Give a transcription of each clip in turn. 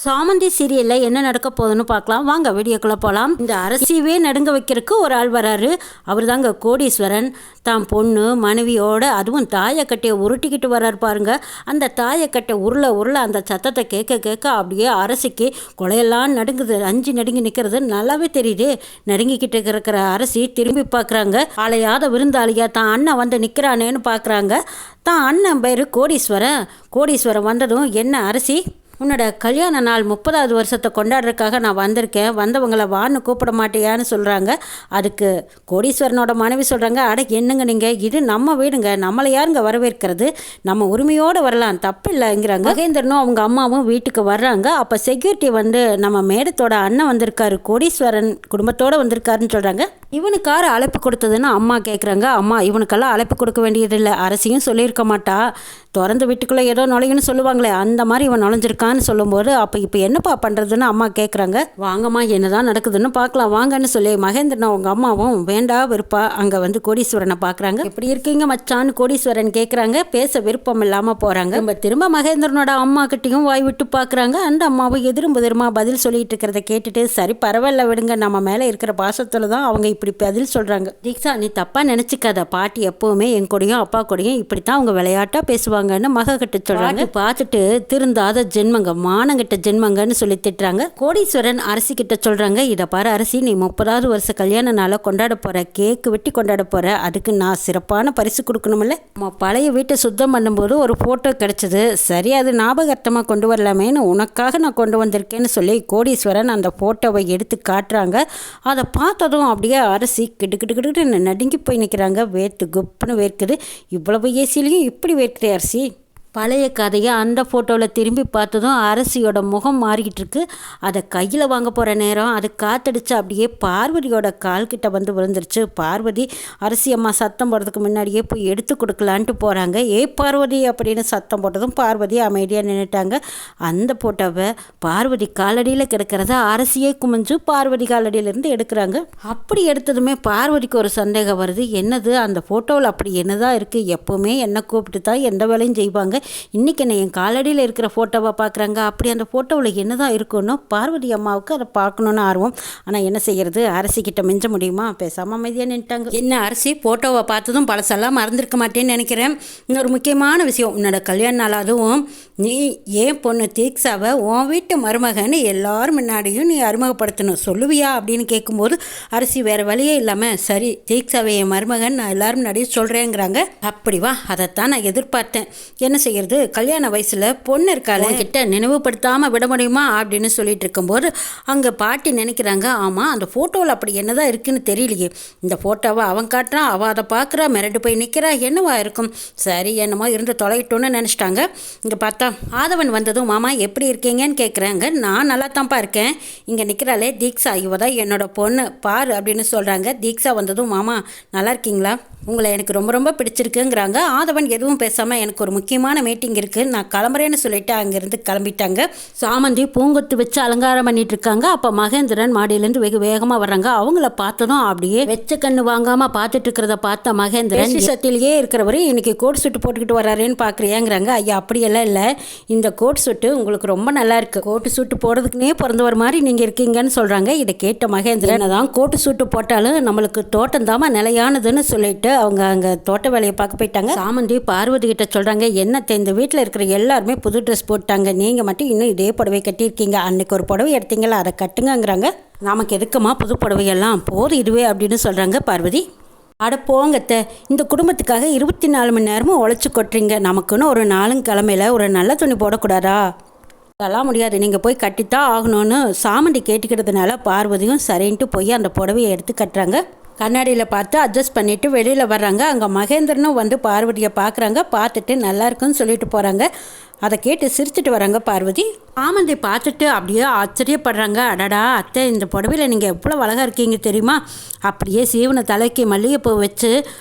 சாமந்தி சீரியலில் என்ன நடக்க போகுதுன்னு பார்க்கலாம் வாங்க வீடியோக்குள்ளே போகலாம். இந்த அரசியவே நடுங்க வைக்கிறதுக்கு ஒரு ஆள் வராரு. அவர் தாங்க கோடீஸ்வரன். தான் பொண்ணு மனைவியோட அதுவும் தாயக்கட்டையை உருட்டிக்கிட்டு வர்றாரு பாருங்க. அந்த தாயக்கட்டை உருள அந்த சத்தத்தை கேட்க அப்படியே அரசிக்கு கொலையெல்லாம் நடுங்குது. அஞ்சு நடுங்கி நிற்கிறது நல்லாவே தெரியுது. நடுங்கிக்கிட்டு இருக்கிற அரசி திரும்பி பார்க்குறாங்க. ஆளையாத விருந்தாளியா தான் அண்ணன் வந்து நிற்கிறானேன்னு பார்க்குறாங்க. தான் அண்ணன் பேர் கோடீஸ்வரன் வந்ததும் என்ன அரசி, உன்னோட கல்யாண நாள் 30வது வருஷத்தை கொண்டாடுறதுக்காக நான் வந்திருக்கேன், வந்தவங்களை வான்னு கூப்பிட மாட்டேயான்னு சொல்கிறாங்க. அதுக்கு கோடீஸ்வரனோட மனைவி சொல்கிறாங்க, அட என்னங்க நீங்கள், இது நம்ம வீடுங்க, நம்மளை யாருங்க வரவேற்கிறது, நம்ம உரிமையோடு வரலாம், தப்பு இல்லைங்கிறாங்க. மகேந்திரனும் அவங்க அம்மாவும் வீட்டுக்கு வர்றாங்க. அப்போ செக்யூரிட்டி வந்து நம்ம மேடத்தோட அண்ணன் வந்திருக்காரு, கோடீஸ்வரன் குடும்பத்தோடு வந்திருக்காருன்னு சொல்கிறாங்க. இவனுக்கார அழைப்பு கொடுத்ததுன்னு அம்மா கேட்குறாங்க. அம்மா இவனுக்கெல்லாம் அழைப்பு கொடுக்க வேண்டியதில்லை, அரசியும் சொல்லியிருக்க மாட்டா, திறந்த வீட்டுக்குள்ளே ஏதோ நுழையுன்னு சொல்லுவாங்களே அந்த மாதிரி இவன் நுழைஞ்சிருக்கான்னு சொல்லும்போது அப்போ இப்போ என்னப்பா பண்ணுறதுன்னு அம்மா கேட்குறாங்க. வாங்கம்மா என்னதான் நடக்குதுன்னு பார்க்கலாம் வாங்கன்னு சொல்லி மகேந்திரன் அவங்க அம்மாவும் வேண்டா விருப்பா அங்கே வந்து கோடீஸ்வரனை பார்க்குறாங்க. எப்படி இருக்கீங்க மச்சான்னு கோடீஸ்வரன் கேட்குறாங்க. பேச விருப்பம் இல்லாமல் போகிறாங்க. திரும்ப மகேந்திரனோட அம்மா கிட்டையும் வாய் விட்டு பார்க்குறாங்க. அந்த அம்மாவும் எதிர்மா பதில் சொல்லிட்டு இருக்கிறத கேட்டுட்டு சரி பரவாயில்ல விடுங்க, நம்ம மேலே இருக்கிற பாசத்தில் தான் அவங்க இப்படி பதில் சொல்கிறாங்க. தீக்ஷா நீ தப்பாக நினச்சிக்காத, பாட்டி எப்போவுமே என் கூடயும் அப்பா கூடயும் இப்படி தான் அவங்க விளையாட்டாக பேசுவாங்கன்னு மகக்கிட்ட சொல்கிறாங்க. பார்த்துட்டு திருந்தாத ஜென்மங்க, மானங்கிட்ட ஜென்மங்கன்னு சொல்லி திட்டுறாங்க. கோடீஸ்வரன் அரசி கிட்ட சொல்கிறாங்க, இதை பாரு அரசி, நீ 30வது வருஷ கல்யாண நாளை கொண்டாட போகிற, கேக்கு வெட்டி கொண்டாட போகிற, அதுக்கு நான் சிறப்பான பரிசு கொடுக்கணுமில்ல. நம்ம பழைய வீட்டை சுத்தம் பண்ணும்போது ஒரு ஃபோட்டோ கிடச்சிது, சரி அது ஞாபகார்த்தமாக கொண்டு வரலாமேன்னு உனக்காக நான் கொண்டு வந்திருக்கேன்னு சொல்லி கோடீஸ்வரன் அந்த ஃபோட்டோவை எடுத்து காட்டுறாங்க. அதை பார்த்ததும் அப்படியே அரசி கிட்டு நடுங்கி போய் நிற்கிறாங்க. வேர்த்து குப்புன்னு வேர்க்குது. இவ்வளவு ஏசிலையும் இப்படி வேர்க்குது அரசி. பழைய கதையை அந்த ஃபோட்டோவில் திரும்பி பார்த்ததும் அரசியோட முகம் மாறிக்கிட்டு இருக்கு. அதை கையில் வாங்க போகிற நேரம் அது காத்தடிச்சு அப்படியே பார்வதியோட கால்கிட்ட வந்து விழுந்துருச்சு. பார்வதி அரசி அம்மா சத்தம் போடுறதுக்கு முன்னாடியே போய் எடுத்து கொடுக்கலான்ட்டு போகிறாங்க. ஏ பார்வதி அப்படின்னு சத்தம் போட்டதும் பார்வதி அமைதியாக நின்றுட்டாங்க. அந்த ஃபோட்டோவை பார்வதி காலடியில் கிடக்கிறத அரசியே குமிஞ்சு பார்வதி காலடியிலேருந்து எடுக்கிறாங்க. அப்படி எடுத்ததுமே பார்வதிக்கு ஒரு சந்தேகம் வருது. என்னது அந்த ஃபோட்டோவில் அப்படி என்னதான் இருக்குது, எப்போவுமே என்னை கூப்பிட்டு தான் எந்த வேலையும் செய்வாங்க, இன்றைக்கி என்ன என் காலடியில் இருக்கிற ஃபோட்டோவை பார்க்குறாங்க, அப்படி அந்த ஃபோட்டோவில் என்ன தான் இருக்குன்னு பார்வதி அம்மாவுக்கு அதை பார்க்கணுன்னு ஆர்வம். ஆனால் என்ன செய்கிறது, அரசிக்கிட்ட மிஞ்ச முடியுமா, பேசாமல் அமைதியாக நின்ட்டாங்க. என்ன அரசி ஃபோட்டோவை பார்த்ததும் பழசெல்லாம் மறந்துருக்க மாட்டேன்னு நினைக்கிறேன். இன்னொரு முக்கியமான விஷயம், உன்னோட கல்யாண நாள், அதுவும் நீ ஏன் பொண்ணு தீக்ஷாவை உன் வீட்டு மருமகன்னு எல்லாரும் முன்னாடியும் நீ அறிமுகப்படுத்தணும், சொல்லுவியா அப்படின்னு கேட்கும்போது அரசி வேறு வழியே இல்லாமல் சரி தீக்ஷாவை என் மருமகன் நான் எல்லாரும் முன்னாடியும் சொல்கிறேங்கிறாங்க. அப்படி வா, அதைத்தான் நான் எதிர்பார்த்தேன், என்ன செய்கிறது, கல்யாண வயசில் பொண்ணு இருக்காளே கிட்ட நினைவுபடுத்தாமல் விட முடியுமா அப்படின்னு சொல்லிட்டு இருக்கும்போது அங்கே பாட்டி நினைக்கிறாங்க, ஆமாம் அந்த ஃபோட்டோவில் அப்படி என்னதான் இருக்குன்னு தெரியலையே, இந்த ஃபோட்டோவை அவன் காட்டுறான், அவள் அதை பார்க்குறா, மிரண்டு போய் நிற்கிறா, என்னவா இருக்கும், சரி என்னமோ இருந்து தொலைட்டோன்னு நினச்சிட்டாங்க. இங்கே பார்த்தா ஆதவன் வந்ததும் மாமா எப்படி இருக்கீங்கன்னு கேட்குறாங்க. நான் நல்லா தான்ப்பா இருக்கேன், இங்கே நிற்கிறாளே தீக்ஷா, இவ தான் என்னோட பொண்ணு பாரு அப்படின்னு சொல்கிறாங்க. தீக்ஷா வந்ததும் மாமா நல்லா இருக்கீங்களா, உங்களை எனக்கு ரொம்ப ரொம்ப பிடிச்சிருக்குங்கிறாங்க. ஆதவன் எதுவும் பேசாமல் எனக்கு ஒரு முக்கியமான மீட்டிங் இருக்குது, நான் கிளம்புறேன்னு சொல்லிட்டு அங்கேருந்து கிளம்பிட்டாங்க. சாமந்தி பூங்கொத்து வச்சு அலங்காரம் பண்ணிட்டு இருக்காங்க. அப்போ மகேந்திரன் மாடியிலேருந்து வெகு வேகமாக வர்றாங்க. அவங்கள பார்த்ததும் அப்படியே வெச்ச கண்ணு வாங்காமல் பார்த்துட்டு இருக்கிறத பார்த்த மகேந்திரன் சட்டிலேயே இருக்கிறவரு இன்னைக்கு கோட் சூட்டு போட்டுக்கிட்டு வர்றாருன்னு பார்க்குறியாங்கிறாங்க. ஐயா அப்படியெல்லாம் இல்லை, இந்த கோட் சூட்டு உங்களுக்கு ரொம்ப நல்லா இருக்குது, கோட்டு சூட்டு போடுறதுக்குனே பிறந்தவர் மாதிரி நீங்கள் இருக்கீங்கன்னு சொல்கிறாங்க. இதை கேட்ட மகேந்திரன் தான் கோட்டு சூட்டு போட்டாலும் நம்மளுக்கு தோட்டம் தாம நிலையானதுன்னு சொல்லிட்டு அவங்க அங்கே தோட்ட வேலையை பார்க்க போயிட்டாங்க. சாமந்தி பார்வதி கிட்ட சொல்கிறாங்க, என்னத்தை இந்த வீட்டில் இருக்கிற எல்லாருமே புது ட்ரெஸ் போட்டாங்க, நீங்கள் மட்டும் இன்னும் இதே புடவை கட்டியிருக்கீங்க, அன்னைக்கு ஒரு புடவை எடுத்தீங்களா அதை கட்டுங்கிறாங்க. நமக்கு எதுக்குமா புது புடவையெல்லாம், போதும் இதுவே அப்படின்னு சொல்கிறாங்க பார்வதி. அட போங்கத்த, இந்த குடும்பத்துக்காக 24 மணி நேரமும் உழைச்சி கொட்டுறீங்க, நமக்குன்னு ஒரு நாளும் கிழமையில் ஒரு நல்ல துணி போடக்கூடாதா, அதெல்லாம் முடியாது, நீங்கள் போய் கட்டித்தான் ஆகணும்னு சாமந்தி கேட்டுக்கிறதுனால பார்வதியும் சரின்ட்டு போய் அந்த புடவையை எடுத்து கட்டுறாங்க. கண்ணாடியில் பார்த்து அட்ஜஸ்ட் பண்ணிவிட்டு வெளியில் வர்றாங்க. அங்கே மகேந்திரனும் வந்து பார்வதியை பார்க்குறாங்க. பார்த்துட்டு நல்லா இருக்குன்னு சொல்லிட்டு போகிறாங்க. அதை கேட்டு சிரிச்சிட்டு வராங்க பார்வதி. சாமந்தி பார்த்துட்டு அப்படியே ஆச்சரியப்படுறாங்க. அடடா அத்தை, இந்த புடவையில் நீங்கள் எவ்வளோ அழகாக இருக்கீங்க தெரியுமா, அப்படியே சீவன தலைக்கு மல்லிகைப்பூ வச்சு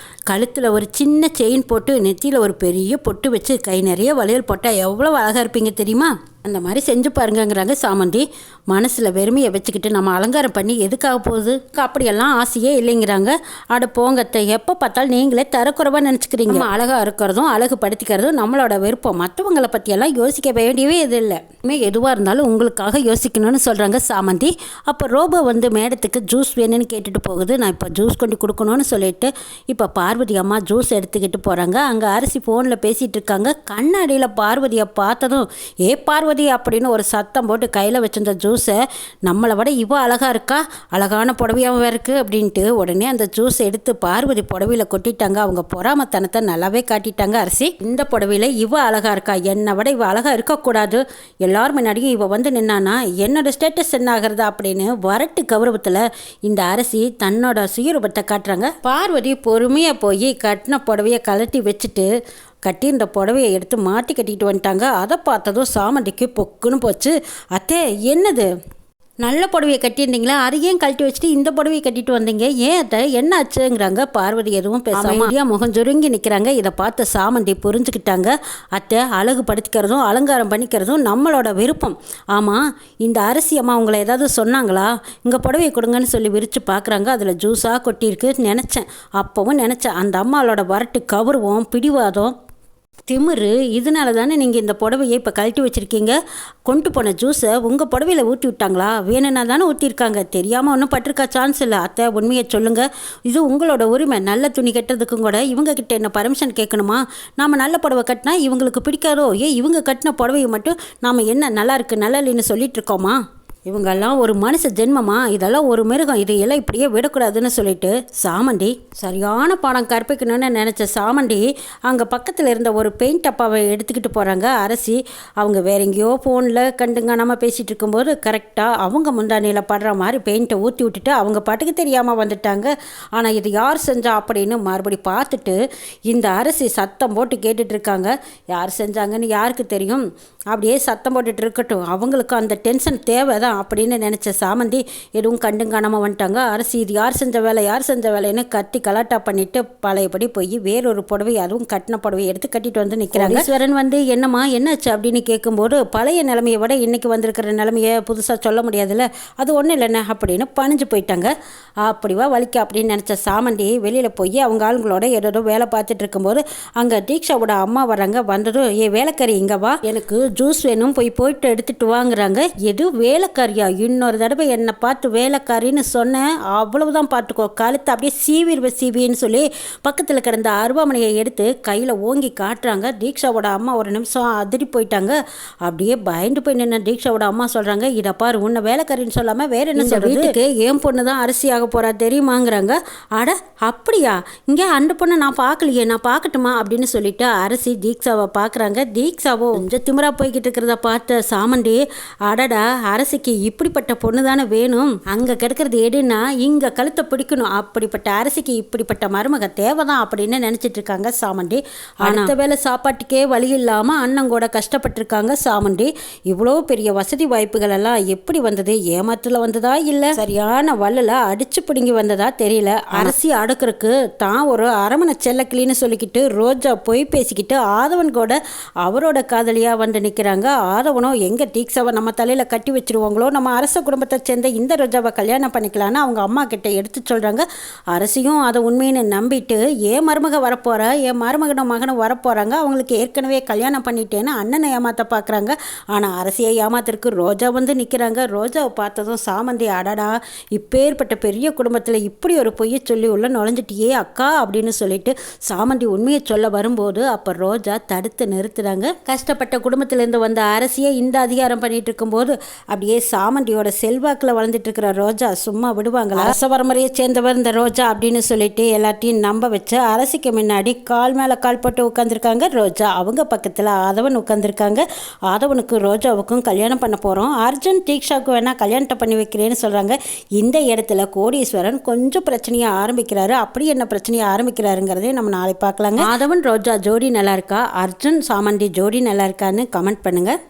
கழுத்தில் ஒரு சின்ன செயின் போட்டு நெத்தியில் ஒரு பெரிய பொட்டு வச்சு கை நிறைய வளையல் போட்டால் எவ்வளோ அழகாக இருப்பீங்க தெரியுமா, அந்த மாதிரி செஞ்சு பாருங்கங்கிறாங்க சாமந்தி. மனசில் வெறுமையை வச்சுக்கிட்டு நம்ம அலங்காரம் பண்ணி எதுக்காக போகுது, அப்படியெல்லாம் ஆசையே இல்லைங்கிறாங்க. அட போங்கத்தை, எப்போ பார்த்தாலும் நீங்களே தரக்குறைவாக நினச்சிக்கிறீங்க, நம்ம அழகாக இருக்கிறதும் அழகு படுத்திக்கிறதும் நம்மளோட விருப்பம், மற்றவங்களை பற்றியெல்லாம் யோசிக்க வேண்டியவே இது இல்லை. எதுவாக இருந்தாலும் உங்களுக்காக யோசிக்கணும்னு சொல்கிறாங்க சாமந்தி. அப்போ ரோபோ வந்து மேடத்துக்கு ஜூஸ் வேணும்னு கேட்டுட்டு போகுது. நான் இப்போ ஜூஸ் கொண்டு கொடுக்கணும்னு சொல்லிட்டு இப்போ பார்வதி அம்மா ஜூஸ் எடுத்துக்கிட்டு போகிறாங்க. அங்கே அரசி ஃபோனில் பேசிகிட்டு இருக்காங்க. கண்ணாடியில் பார்வதியை பார்த்ததும் ஏ பார்வதி அப்படின்னு ஒரு சத்தம் போட்டு கையில் வச்சிருந்த ஜூஸை நம்மளை விட இவ அழகாக இருக்கா, அழகான புடவையாகவும் இருக்குது அப்படின்ட்டு உடனே அந்த ஜூஸ் எடுத்து பார்வதி புடவையில் கொட்டிட்டாங்க. அவங்க பொறாமத்தனத்தை நல்லாவே காட்டிட்டாங்க. அரசி, இந்த புடவையில் இவ அழகாக இருக்கா, என்னை விட இவ அழகாக இருக்கக்கூடாது, எல்லாரும் முன்னாடியும் இவ வந்து நின்னானா என்னோட ஸ்டேட்டஸ் என்ன ஆகிறது அப்படின்னு வரட்டு கௌரவத்தில் இந்த அரசி தன்னோட சுயரூபத்தை காட்டுறாங்க. பார்வதி பொறுமையாக போய் கட்டின புடவையை கலட்டி வச்சுட்டு கட்டியிருந்த புடவையை எடுத்து மாட்டி கட்டிக்கிட்டு வந்துட்டாங்க. அதை பார்த்ததும் சாமந்திக்கு பொக்குன்னு போச்சு. அத்தே, என்னது நல்ல புடவையை கட்டியிருந்தீங்களா, அது ஏன் கழட்டி வச்சுட்டு இந்த புடவையை கட்டிட்டு வந்தீங்க, ஏன் அத்தை என்ன ஆச்சுங்கிறாங்க. பார்வதி எதுவும் பேசாம முகம் சுருங்கி நிற்கிறாங்க. இதை பார்த்து சாமந்தி புரிஞ்சுக்கிட்டாங்க. அத்தை, அழகு படுத்திக்கிறதும் அலங்காரம் பண்ணிக்கிறதும் நம்மளோட விருப்பம். ஆமாம், இந்த அரசி அம்மா உங்களை ஏதாவது சொன்னாங்களா, இங்கே புடவையை கொடுங்கன்னு சொல்லி விரித்து பார்க்குறாங்க. அதில் ஜூஸாக கொட்டியிருக்கு. நினச்சேன், அப்போவும் நினச்சேன், அந்த அம்மாவோட வரட்டு கௌரவம் பிடிவாதம் திமிரு, இதனால தானே நீங்கள் இந்த புடவையை இப்போ கழட்டி வச்சுருக்கீங்க. கொண்டு போன ஜூஸை உங்கள் புடவையில் ஊற்றி விட்டாங்களா, வேணும்னா தானே ஊற்றிருக்காங்க, தெரியாமல் ஒன்றும் பட்டிருக்கா சான்ஸ் இல்லை. அத்தை, உண்மையை சொல்லுங்கள், இது உங்களோட உரிமை. நல்ல துணி கட்டுறதுக்கும் கூட இவங்கக்கிட்ட என்ன பர்மிஷன் கேட்கணுமா? நாம் நல்ல புடவை கட்டினா இவங்களுக்கு பிடிக்காதோ? இவங்க கட்டின புடவையை மட்டும் நாம் என்ன நல்லா இருக்குது நல்லா இல்லைன்னு சொல்லிட்டு இருக்கோமா? இவங்கெல்லாம் ஒரு மனுஷ ஜென்மமா, இதெல்லாம் ஒரு மிருகம், இதையெல்லாம் இப்படியே விடக்கூடாதுன்னு சொல்லிட்டு சாமந்தி சரியான பாடம் கற்பிக்கணும்னு நினச்ச சாமந்தி அங்கே பக்கத்தில் இருந்த ஒரு பெயிண்ட் டப்பாவை எடுத்துக்கிட்டு போகிறாங்க. அரசி அவங்க வேற எங்கேயோ ஃபோனில் கண்டுங்கானாமல் பேசிகிட்டு இருக்கும்போது கரெக்டாக அவங்க முந்தானியில் படுற மாதிரி பெயிண்ட்டை ஊற்றி விட்டுட்டு அவங்க பாட்டுக்கு தெரியாமல் வந்துட்டாங்க. ஆனால் இது யார் செஞ்சா அப்படின்னு மறுபடி பார்த்துட்டு இந்த அரசி சத்தம் போட்டு கேட்டுட்ருக்காங்க. யார் செஞ்சாங்கன்னு யாருக்கு தெரியும், அப்படியே சத்தம் போட்டுட்டு இருக்கட்டும், அவங்களுக்கு அந்த டென்ஷன் தேவை தான் அப்படின்னு நினச்ச சாமந்தி எதுவும் கண்டுங்கானாமல் வந்துட்டாங்க. அரசி இது யார் செஞ்ச வேலை யார் செஞ்ச வேலைன்னு கத்தி கலாட்டா பண்ணிட்டு பழையபடி போய் வேறொரு புடவை, அதுவும் கட்டின புடவையை எடுத்து கட்டிட்டு வந்து நிற்கிறாங்க. ஈஸ்வரன் வந்து என்னம்மா என்னாச்சு அப்படின்னு கேட்கும்போது பழைய நிலைமையை விட இன்றைக்கி வந்திருக்கிற நிலைமையை புதுசாக சொல்ல முடியாதுல்ல, அது ஒன்றும் இல்லைண்ணே அப்படின்னு பணிஞ்சு போயிட்டாங்க. அப்படிவா வலிக்க அப்படின்னு நினச்ச சாமந்தி வெளியில் போய் அவங்க ஆளுங்களோட ஏதோ வேலை பார்த்துட்டு இருக்கும்போது அங்கே தீக்ஷாவோட அம்மா வராங்க. வந்ததும் வேலைக்காரி இங்கே வா, எனக்கு ஜூஸ் வேணும், போயிட்டு எடுத்துகிட்டு வாங்குறாங்க. எது வேலைக்காரியா, இன்னொரு தடவை என்னை பார்த்து வேலைக்காரின்னு சொன்னேன் அவ்வளவுதான், பார்த்துக்கோ, கழுத்தை அப்படியே சீவின்னு சொல்லி பக்கத்தில் கிடந்த அருவாமனையை எடுத்து கையில் ஓங்கி காட்டுறாங்க. தீக்ஷாவோட அம்மா ஒரு நிமிஷம் அதிரி போயிட்டாங்க. அப்படியே பயந்து போய் நின்று தீக்ஷாவோட அம்மா சொல்கிறாங்க, இதை பாரு, உன்னை வேலைக்காரின்னு சொல்லாமல் வேற என்ன சொல்கிறது, வீட்டுக்கு என் பொண்ணு தான் அரிசியாக போகிறா தெரியுமாங்கிறாங்க. அட அப்படியா, இங்கே அந்த பொண்ணை நான் பார்க்கலையே, நான் பார்க்கட்டுமா அப்படின்னு சொல்லிட்டு அரசி தீக்ஷாவை பார்க்குறாங்க. தீக்ஷாவோ கொஞ்சம் திமிரா போய்கிட்டு இருக்கிறத பார்த்த சாமந்தி, அடடா அரசிக்கு இப்படிப்பட்ட பொண்ணு தானே வேணும், அங்கே கிடக்கிறது எடுன்னா இங்கே கழுத்தை பிடிக்கணும், அப்படிப்பட்ட அரசிக்கு இப்படிப்பட்ட மருமக தேவைதான் அப்படின்னு நினச்சிட்டு இருக்காங்க சாமந்தி. அடுத்த வேலை சாப்பாட்டுக்கே வழி இல்லாமல் அண்ணன் கூட கஷ்டப்பட்டிருக்காங்க சாமந்தி. இவ்வளோ பெரிய வசதி வாய்ப்புகள் எல்லாம் எப்படி வந்தது, ஏமாற்றல வந்ததா இல்லை சரியான வல்லல அடிச்சு பிடுங்கி வந்ததா தெரியல. அரசி அடுக்கிறதுக்கு தான் ஒரு அரமனை செல்லக்கிளின்னு சொல்லிக்கிட்டு ரோஜா போய் பேசிக்கிட்டு ஆதவன் கூட அவரோட காதலியாக வந்து நிற்கிறாங்க. ஆதவனோ எங்கே தீக்ஷாவை நம்ம தலையில் கட்டி வச்சிருவாங்களோ, நம்ம அரச குடும்பத்தை சேர்ந்த இந்த ரோஜாவை கல்யாணம் பண்ணிக்கலான்னு அவங்க அம்மா கிட்ட எடுத்து சொல்கிறாங்க. அரசியும் அதை உண்மைன்னு நம்பிட்டு ஏன் மருமக வரப்போகிறா, என் மருமகனும் மகனும் வரப்போகிறாங்க, அவங்களுக்கு ஏற்கனவே கல்யாணம் பண்ணிட்டேன்னு அண்ணனை ஏமாற்ற பார்க்குறாங்க. ஆனால் அரசியை ஏமாத்திற்கு ரோஜா வந்து நிற்கிறாங்க. ரோஜாவை பார்த்ததும் சாமந்தி, அடடா இப்பேற்பட்ட பெரிய குடும்பத்தில் இப்படி ஒரு பொய்யை சொல்லி உள்ள நுழைஞ்சிட்டியே அக்கா அப்படின்னு சொல்லிட்டு சாமந்தி உண்மையை சொல்ல வரும்போது அப்போ ரோஜா தடுத்து நிறுத்துறாங்க. கஷ்டப்பட்ட குடும்பத்திலேருந்து வந்த அரசியை இந்த அதிகாரம் பண்ணிட்டு இருக்கும்போது அப்படியே சாமந்தியோட செல்வாக்கில் வளர்ந்துட்டு இருக்கிற ரோஜா சும்மா விடுவாங்களா? அரசவரமுறையை சேர்ந்தவர் இந்த ரோஜா அப்படின்னு சொல்லிட்டு எல்லாத்தையும் நம்ப வச்சு அரசிக்கு முன்னாடி கால் மேலே கால் போட்டு உட்காந்துருக்காங்க ரோஜா. அவங்க பக்கத்தில் ஆதவன் உட்காந்துருக்காங்க. ஆதவனுக்கு ரோஜாவுக்கும் கல்யாணம் பண்ண போகிறோம், அர்ஜுன் தீக்ஷாவுக்கு வேணால் கல்யாணத்தை பண்ணி வைக்கிறேன்னு சொல்கிறாங்க. இந்த இடத்துல கோடீஸ்வரன் கொஞ்சம் பிரச்சனையை ஆரம்பிக்கிறாரு. அப்படி என்ன பிரச்சனையை ஆரம்பிக்கிறாருங்கிறதே நம்ம நாளை பார்க்கலாங்க. ஆதவன் ரோஜா ஜோடி நல்லா இருக்கா, அர்ஜுன் சாமந்தி ஜோடி நல்லா இருக்கான்னு கமெண்ட் பண்ணுங்கள்.